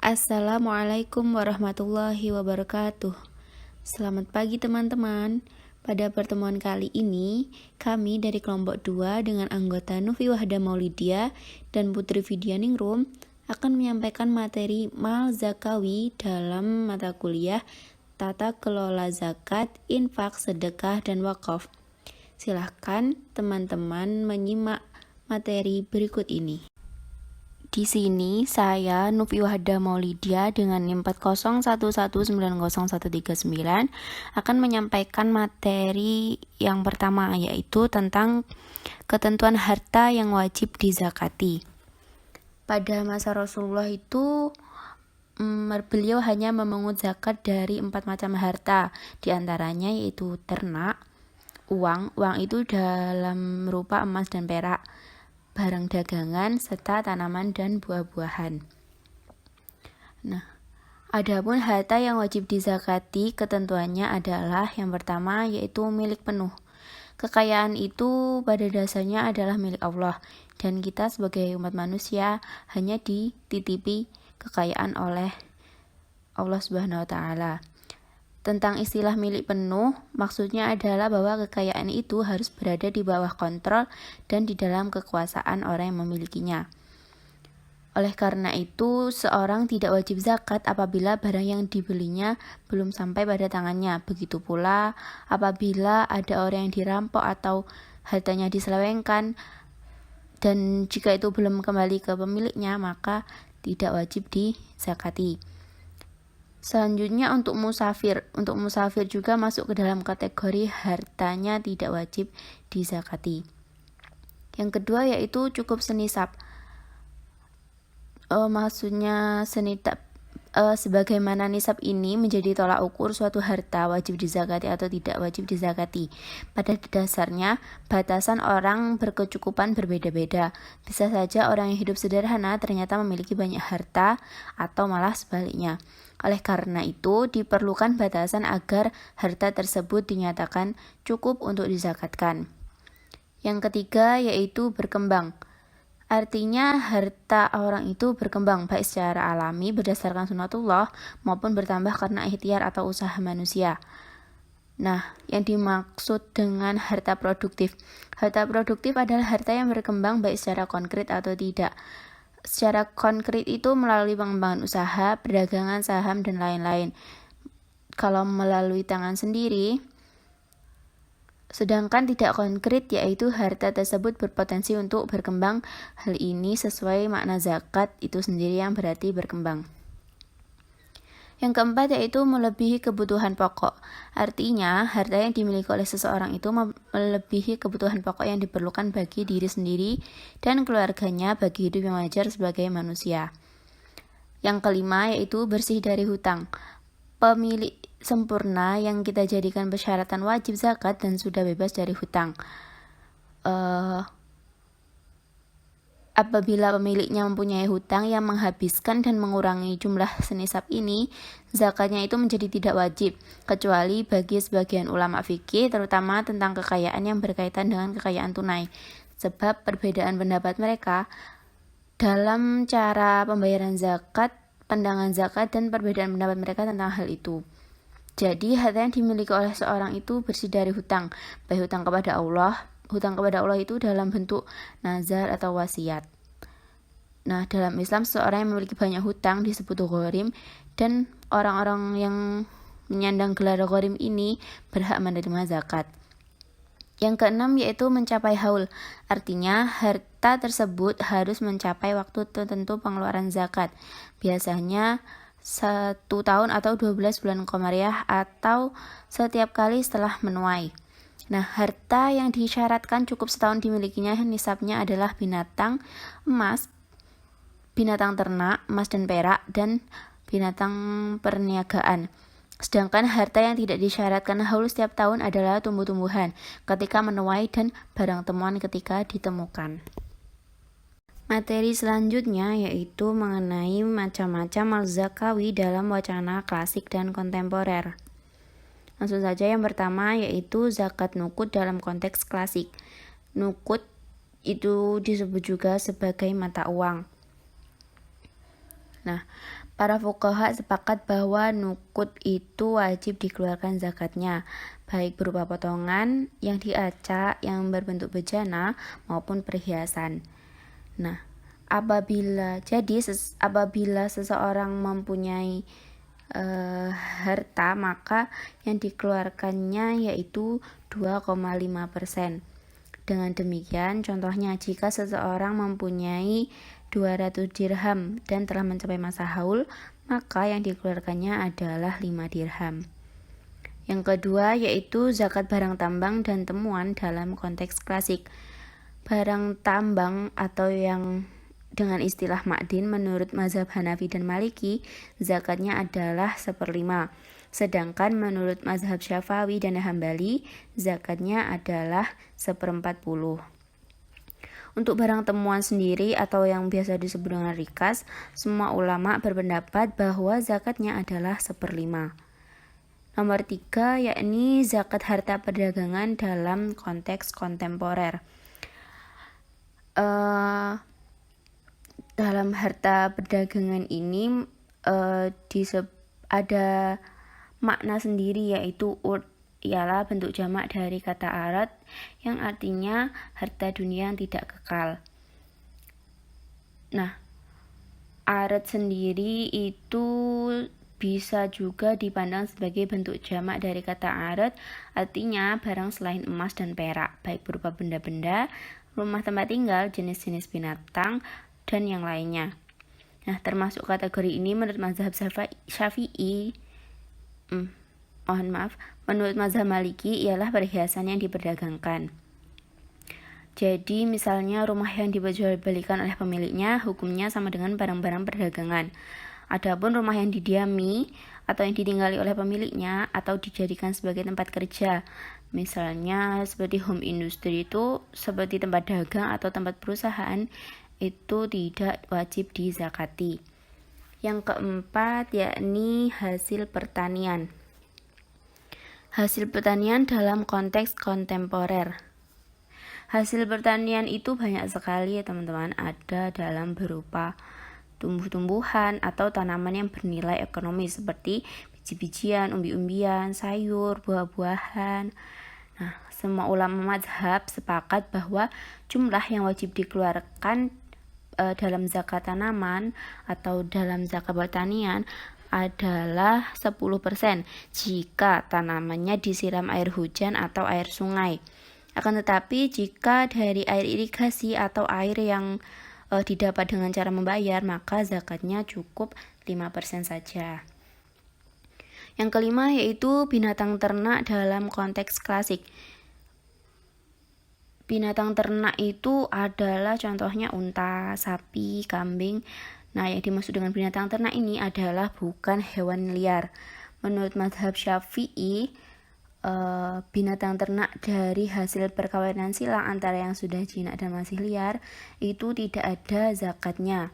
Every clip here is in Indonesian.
Assalamualaikum warahmatullahi wabarakatuh. Selamat pagi teman-teman. Pada pertemuan kali ini, kami dari kelompok 2 dengan anggota Nufi Wahda Maulidia dan Putri Vidyaningrum akan menyampaikan materi mal zakawi dalam mata kuliah Tata Kelola Zakat, Infak, Sedekah, dan Wakaf. Silahkan teman-teman menyimak materi berikut ini. Di sini saya Nufi Wahda Maulidia dengan NIM 4011901139 akan menyampaikan materi yang pertama, yaitu tentang ketentuan harta yang wajib dizakati. Pada masa Rasulullah itu beliau hanya memungut zakat dari 4 macam harta, diantaranya yaitu ternak, uang itu dalam rupa emas dan perak, barang dagangan, serta tanaman dan buah-buahan. Nah, adapun harta yang wajib dizakati, ketentuannya adalah yang pertama yaitu milik penuh. Kekayaan itu pada dasarnya adalah milik Allah, dan kita sebagai umat manusia hanya dititipi kekayaan oleh Allah Subhanahu wa Ta'ala. Tentang istilah milik penuh, maksudnya adalah bahwa kekayaan itu harus berada di bawah kontrol dan di dalam kekuasaan orang yang memilikinya. Oleh karena itu, seorang tidak wajib zakat apabila barang yang dibelinya belum sampai pada tangannya. Begitu pula apabila ada orang yang dirampok atau hartanya diselewengkan, dan jika itu belum kembali ke pemiliknya, maka tidak wajib dizakati. Selanjutnya untuk musafir juga masuk ke dalam kategori hartanya tidak wajib dizakati. Yang kedua yaitu cukup senisab. Maksudnya senisab sebagaimana nisab ini menjadi tolak ukur suatu harta wajib dizakati atau tidak wajib dizakati. Pada dasarnya, batasan orang berkecukupan berbeda-beda. Bisa saja orang yang hidup sederhana ternyata memiliki banyak harta, atau malah sebaliknya. Oleh karena itu, diperlukan batasan agar harta tersebut dinyatakan cukup untuk dizakatkan. Yang ketiga yaitu berkembang. Artinya harta orang itu berkembang baik secara alami berdasarkan sunatullah maupun bertambah karena ikhtiar atau usaha manusia. Nah, yang dimaksud dengan harta produktif. Harta produktif adalah harta yang berkembang baik secara konkret atau tidak. Secara konkret itu melalui pengembangan usaha, perdagangan, saham, dan lain-lain. Kalau melalui tangan sendiri, sedangkan tidak konkret yaitu harta tersebut berpotensi untuk berkembang. Hal ini sesuai makna zakat itu sendiri yang berarti berkembang. Yang keempat yaitu melebihi kebutuhan pokok. Artinya harta yang dimiliki oleh seseorang itu melebihi kebutuhan pokok yang diperlukan bagi diri sendiri dan keluarganya bagi hidup yang wajar sebagai manusia. Yang kelima yaitu bersih dari hutang. Pemilik sempurna yang kita jadikan persyaratan wajib zakat dan sudah bebas dari hutang. Apabila pemiliknya mempunyai hutang yang menghabiskan dan mengurangi jumlah senisab ini, zakatnya itu menjadi tidak wajib, kecuali bagi sebagian ulama fikih, terutama tentang kekayaan yang berkaitan dengan kekayaan tunai. Sebab perbedaan pendapat mereka dalam cara pembayaran zakat, pandangan zakat, dan perbedaan pendapat mereka tentang hal itu. Jadi harta yang dimiliki oleh seorang itu bersih dari hutang, baik hutang kepada Allah. Hutang kepada Allah itu dalam bentuk nazar atau wasiat. Nah, dalam Islam seseorang yang memiliki banyak hutang disebut gharim, dan orang-orang yang menyandang gelar gharim ini berhak menerima zakat. Yang keenam yaitu mencapai haul. Artinya harta tersebut harus mencapai waktu tertentu pengeluaran zakat. Biasanya 1 tahun atau 12 bulan Qamariyah atau setiap kali setelah menuai. Nah, harta yang disyaratkan cukup setahun dimilikinya nisabnya adalah binatang, emas, binatang ternak, emas dan perak, dan binatang perniagaan. Sedangkan harta yang tidak disyaratkan haul setiap tahun adalah tumbuh-tumbuhan ketika menuai dan barang temuan ketika ditemukan. Materi selanjutnya yaitu mengenai macam-macam mal zakawi dalam wacana klasik dan kontemporer. Langsung saja yang pertama yaitu zakat nukut dalam konteks klasik. Nukut itu disebut juga sebagai mata uang. Nah, para fuqaha sepakat bahwa nukut itu wajib dikeluarkan zakatnya, baik berupa potongan, yang diacak, yang berbentuk bejana, maupun perhiasan. Nah, apabila seseorang mempunyai harta, maka yang dikeluarkannya yaitu 2,5%. Dengan demikian, contohnya jika seseorang mempunyai 200 dirham dan telah mencapai masa haul, maka yang dikeluarkannya adalah 5 dirham. Yang kedua yaitu zakat barang tambang dan temuan dalam konteks klasik. Barang tambang atau yang dengan istilah ma'din menurut mazhab Hanafi dan Maliki, zakatnya adalah 1/5. Sedangkan menurut mazhab Syafi'i dan Hambali, zakatnya adalah 1/40. Untuk barang temuan sendiri atau yang biasa disebut dengan rikas, semua ulama berpendapat bahwa zakatnya adalah 1/5. Nomor 3 yakni zakat harta perdagangan dalam konteks kontemporer. Dalam harta perdagangan ini ada makna sendiri, yaitu ialah bentuk jamak dari kata arad yang artinya harta dunia yang tidak kekal. Nah, arad sendiri itu bisa juga dipandang sebagai bentuk jamak dari kata arad, artinya barang selain emas dan perak, baik berupa benda-benda, rumah tempat tinggal, jenis-jenis binatang, dan yang lainnya. Nah, termasuk kategori ini menurut mazhab Syafi'i, menurut mazhab Maliki ialah perhiasan yang diperdagangkan. Jadi misalnya rumah yang diperjualbelikan oleh pemiliknya hukumnya sama dengan barang-barang perdagangan. Adapun rumah yang didiami atau yang ditinggali oleh pemiliknya atau dijadikan sebagai tempat kerja, misalnya seperti home industry itu seperti tempat dagang atau tempat perusahaan, itu tidak wajib dizakati. Yang keempat yakni hasil pertanian. Hasil pertanian dalam konteks kontemporer. Hasil pertanian itu banyak sekali ya teman-teman, ada dalam berupa tumbuh-tumbuhan atau tanaman yang bernilai ekonomis seperti biji-bijian, umbi-umbian, sayur, buah-buahan. Nah, semua ulama mazhab sepakat bahwa jumlah yang wajib dikeluarkan dalam zakat tanaman atau dalam zakat pertanian adalah 10% jika tanamannya disiram air hujan atau air sungai. Akan tetapi jika dari air irigasi atau air yang didapat dengan cara membayar, maka zakatnya cukup 5% saja. Yang kelima yaitu binatang ternak dalam konteks klasik. Binatang ternak itu adalah contohnya unta, sapi, kambing. Nah, yang dimaksud dengan binatang ternak ini adalah bukan hewan liar. Menurut mazhab Syafi'i, binatang ternak dari hasil perkawinan silang antara yang sudah jinak dan masih liar itu tidak ada zakatnya.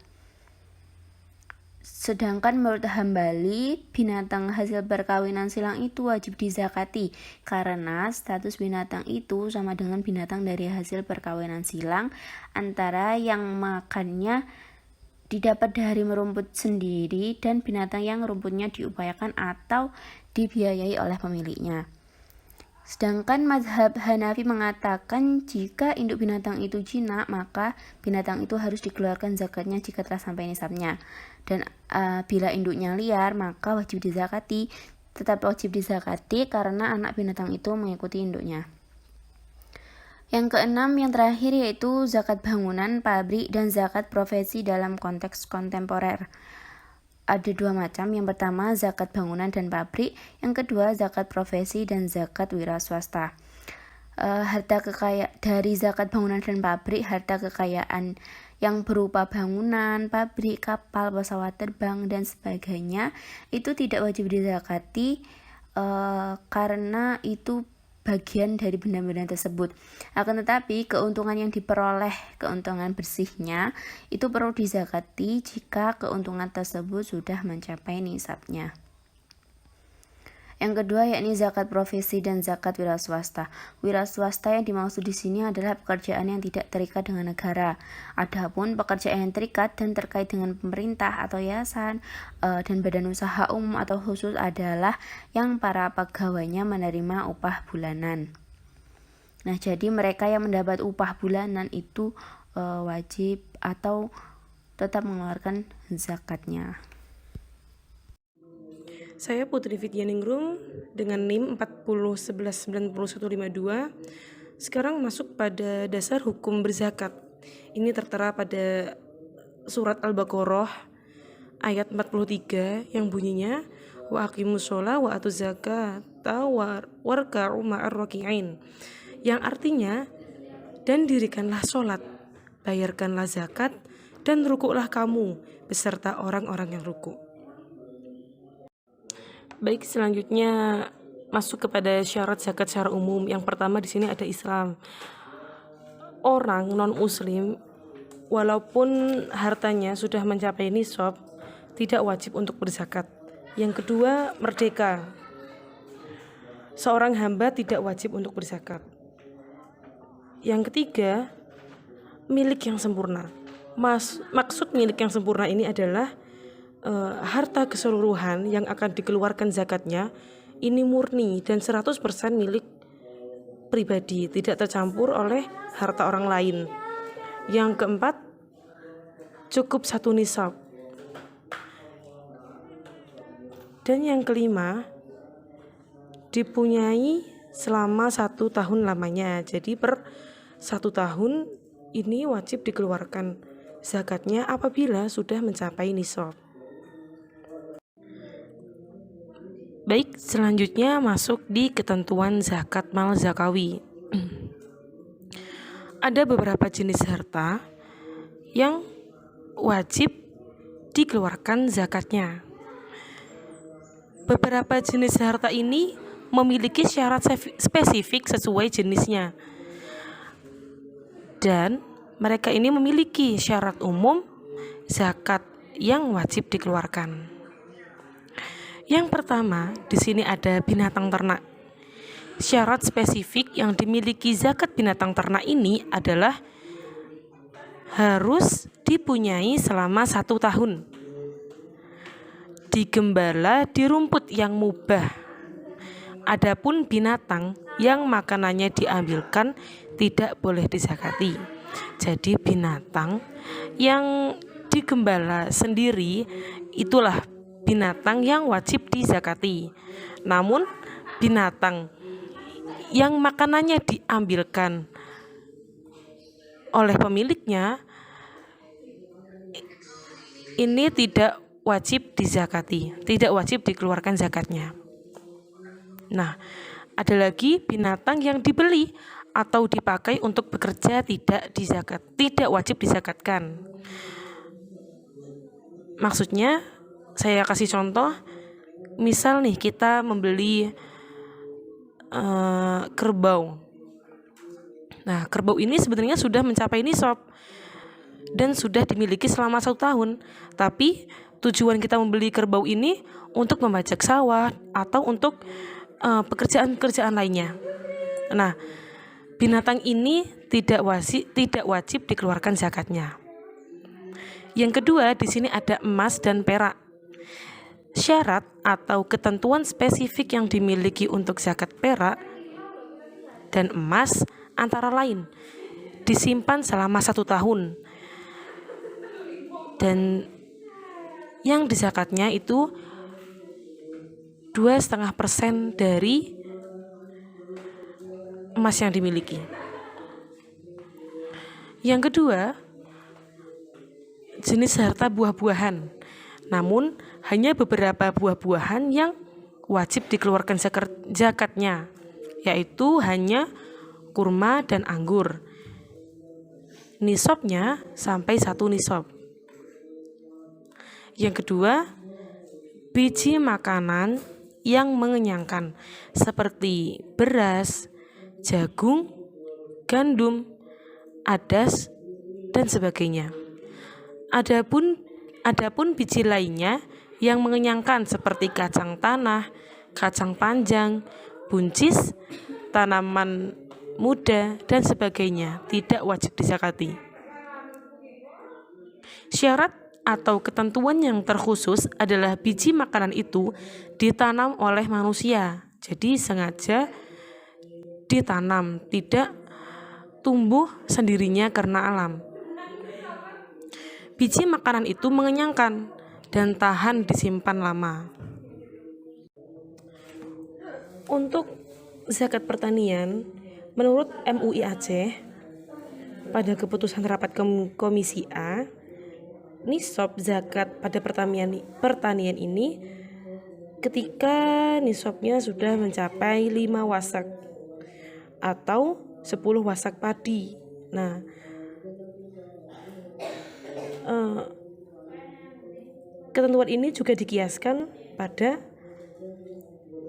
Sedangkan menurut Hambali, binatang hasil perkawinan silang itu wajib dizakati karena status binatang itu sama dengan binatang dari hasil perkawinan silang antara yang makannya didapat dari merumput sendiri dan binatang yang rumputnya diupayakan atau dibiayai oleh pemiliknya. Sedangkan mazhab Hanafi mengatakan jika induk binatang itu jinak, maka binatang itu harus dikeluarkan zakatnya jika telah sampai nisabnya. Dan bila induknya liar, maka wajib dizakati. Tetap wajib dizakati karena anak binatang itu mengikuti induknya. Yang keenam, yang terakhir yaitu zakat bangunan, pabrik, dan zakat profesi dalam konteks kontemporer. Ada dua macam, yang pertama zakat bangunan dan pabrik, yang kedua zakat profesi dan zakat wira swasta. Harta kekayaan dari zakat bangunan dan pabrik, harta kekayaan yang berupa bangunan, pabrik, kapal, pesawat terbang, dan sebagainya, itu tidak wajib dizakati karena itu bagian dari benda-benda tersebut. Akan tetapi keuntungan yang diperoleh, keuntungan bersihnya, itu perlu dizakati jika keuntungan tersebut sudah mencapai nisabnya. Yang kedua yakni zakat profesi dan zakat wira swasta. Wira swasta yang dimaksud di sini adalah pekerjaan yang tidak terikat dengan negara. Adapun pekerjaan yang terikat dan terkait dengan pemerintah atau yayasan dan badan usaha umum atau khusus adalah yang para pegawainya menerima upah bulanan. Nah, jadi mereka yang mendapat upah bulanan itu wajib atau tetap mengeluarkan zakatnya. Saya Putri Vidyaningrum dengan NIM 40119152. Sekarang masuk pada dasar hukum berzakat. Ini tertera pada surat Al-Baqarah ayat 43 yang bunyinya wa aqimus sholah wa atuz zakata warka'u ma'ar raki'in, yang artinya dan dirikanlah sholat, bayarkanlah zakat, dan rukuklah kamu beserta orang-orang yang rukuk. Baik, selanjutnya masuk kepada syarat zakat secara umum. Yang pertama di sini ada Islam. Orang non-muslim walaupun hartanya sudah mencapai nisab tidak wajib untuk berzakat. Yang kedua, merdeka. Seorang hamba tidak wajib untuk berzakat. Yang ketiga, milik yang sempurna. Maksud milik yang sempurna ini adalah harta keseluruhan yang akan dikeluarkan zakatnya ini murni dan 100% milik pribadi, tidak tercampur oleh harta orang lain. Yang keempat, cukup 1 nisab. Dan yang kelima, dipunyai selama 1 tahun lamanya. Jadi per 1 tahun ini wajib dikeluarkan zakatnya apabila sudah mencapai nisab. Baik, selanjutnya masuk di ketentuan zakat mal zakawi. Ada beberapa jenis harta yang wajib dikeluarkan zakatnya. Beberapa jenis harta ini memiliki syarat spesifik sesuai jenisnya. Dan mereka ini memiliki syarat umum zakat yang wajib dikeluarkan. Yang pertama, di sini ada binatang ternak. Syarat spesifik yang dimiliki zakat binatang ternak ini adalah harus dipunyai selama 1 tahun, digembala di rumput yang mubah. Adapun binatang yang makanannya diambilkan tidak boleh dizakati. Jadi binatang yang digembala sendiri itulah binatang yang wajib dizakati. Namun binatang yang makanannya diambilkan oleh pemiliknya ini tidak wajib dizakati, tidak wajib dikeluarkan zakatnya. Nah, ada lagi binatang yang dibeli atau dipakai untuk bekerja tidak wajib dizakatkan. Maksudnya, saya kasih contoh, misal nih kita membeli kerbau. Nah, kerbau ini sebenarnya sudah mencapai nisab dan sudah dimiliki selama 1 tahun. Tapi tujuan kita membeli kerbau ini untuk membajak sawah atau untuk pekerjaan-pekerjaan lainnya. Nah, binatang ini tidak wajib dikeluarkan zakatnya. Yang kedua, di sini ada emas dan perak. Syarat atau ketentuan spesifik yang dimiliki untuk zakat perak dan emas antara lain disimpan selama 1 tahun, dan yang dizakatnya itu 2,5% dari emas yang dimiliki. Yang kedua, jenis harta buah-buahan. Namun hanya beberapa buah-buahan yang wajib dikeluarkan zakatnya, yaitu hanya kurma dan anggur. Nisabnya sampai 1 nisab. Yang kedua, biji makanan yang mengenyangkan seperti beras, jagung, gandum, adas, dan sebagainya. Adapun biji lainnya yang mengenyangkan seperti kacang tanah, kacang panjang, buncis, tanaman muda, dan sebagainya tidak wajib dizakati. Syarat atau ketentuan yang terkhusus adalah biji makanan itu ditanam oleh manusia. Jadi sengaja ditanam, tidak tumbuh sendirinya karena alam. Biji makanan itu mengenyangkan dan tahan disimpan lama. Untuk zakat pertanian, menurut MUI Aceh, pada keputusan rapat Komisi A, nisab zakat pada pertanian ini ketika nisabnya sudah mencapai 5 wasak atau 10 wasak padi. Nah, ketentuan ini juga dikiaskan pada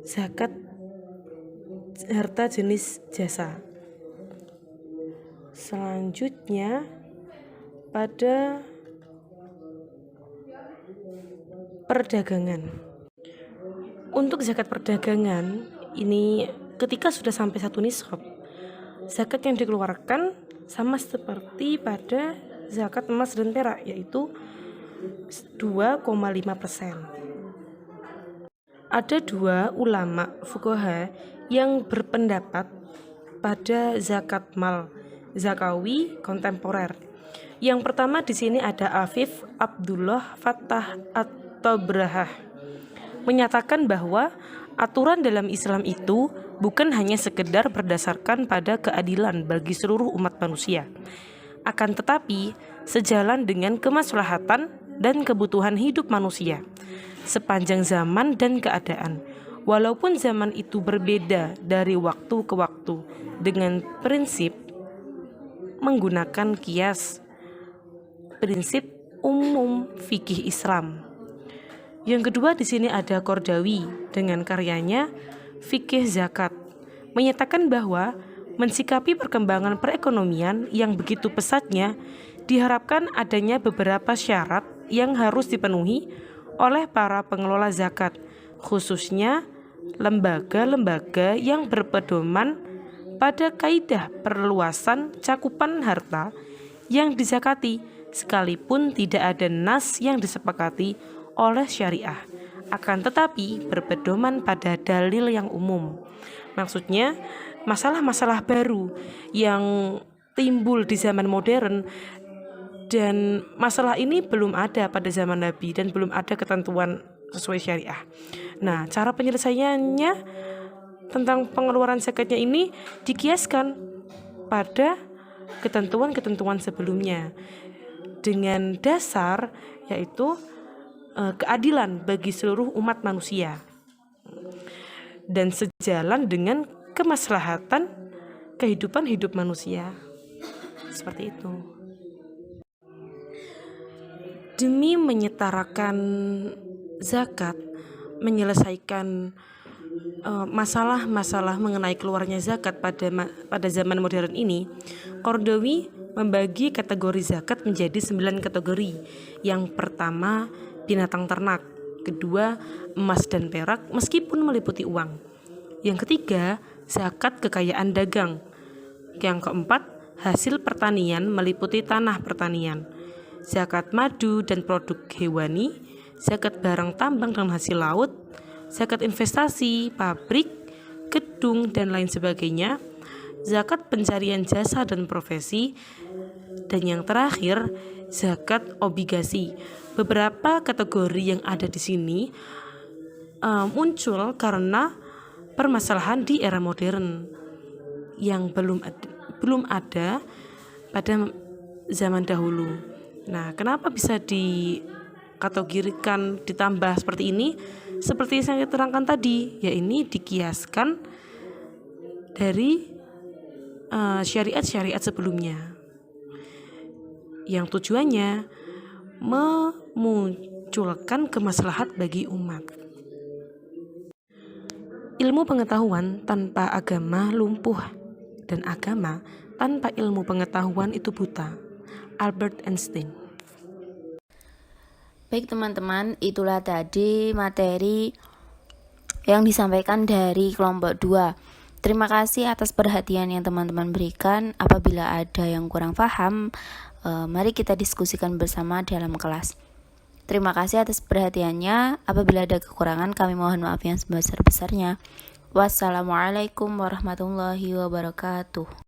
zakat harta jenis jasa. Selanjutnya pada perdagangan. Untuk zakat perdagangan ini ketika sudah sampai 1 nisab, zakat yang dikeluarkan sama seperti pada zakat emas dan perak, yaitu 2,5%. Ada 2 ulama fuqaha yang berpendapat pada zakat mal zakawi kontemporer. Yang pertama di sini ada Afif Abdullah Fattah At-Tabrahah, menyatakan bahwa aturan dalam Islam itu bukan hanya sekedar berdasarkan pada keadilan bagi seluruh umat manusia, akan tetapi sejalan dengan kemaslahatan dan kebutuhan hidup manusia sepanjang zaman dan keadaan, walaupun zaman itu berbeda dari waktu ke waktu, dengan prinsip menggunakan kias, prinsip umum fikih Islam. Yang kedua di sini ada Qardawi dengan karyanya Fikih Zakat, menyatakan bahwa mensikapi perkembangan perekonomian yang begitu pesatnya, diharapkan adanya beberapa syarat yang harus dipenuhi oleh para pengelola zakat, khususnya lembaga-lembaga yang berpedoman pada kaidah perluasan cakupan harta yang dizakati, sekalipun tidak ada nas yang disepakati oleh syariah, akan tetapi berpedoman pada dalil yang umum. Maksudnya masalah-masalah baru yang timbul di zaman modern, dan masalah ini belum ada pada zaman Nabi dan belum ada ketentuan sesuai syariah. Nah, cara penyelesaiannya tentang pengeluaran zakatnya ini dikiaskan pada ketentuan-ketentuan sebelumnya dengan dasar yaitu keadilan bagi seluruh umat manusia dan sejalan dengan kemaslahatan kehidupan hidup manusia. Seperti itu. Demi menyetarakan zakat, menyelesaikan masalah-masalah mengenai keluarnya zakat pada zaman modern ini, Qardawi membagi kategori zakat menjadi 9 kategori. Yang pertama, binatang ternak. Kedua, emas dan perak meskipun meliputi uang. Yang ketiga, zakat kekayaan dagang. Yang keempat, hasil pertanian meliputi tanah pertanian. Zakat madu dan produk hewani, zakat barang tambang dan hasil laut, zakat investasi, pabrik, gedung, dan lain sebagainya, zakat pencarian jasa dan profesi, dan yang terakhir, zakat obligasi. Beberapa kategori yang ada di sini muncul karena permasalahan di era modern yang belum ada pada zaman dahulu. Nah, kenapa bisa dikategorikan ditambah seperti ini? Seperti yang saya terangkan tadi, ya ini dikiaskan dari syariat-syariat sebelumnya yang tujuannya memunculkan kemaslahat bagi umat. Ilmu pengetahuan tanpa agama lumpuh, dan agama tanpa ilmu pengetahuan itu buta. Albert Einstein. Baik teman-teman, itulah tadi materi yang disampaikan dari kelompok 2. Terima kasih atas perhatian yang teman-teman berikan. Apabila ada yang kurang paham, mari kita diskusikan bersama dalam kelas. Terima kasih atas perhatiannya. Apabila ada kekurangan, kami mohon maaf yang sebesar-besarnya. Wassalamualaikum warahmatullahi wabarakatuh.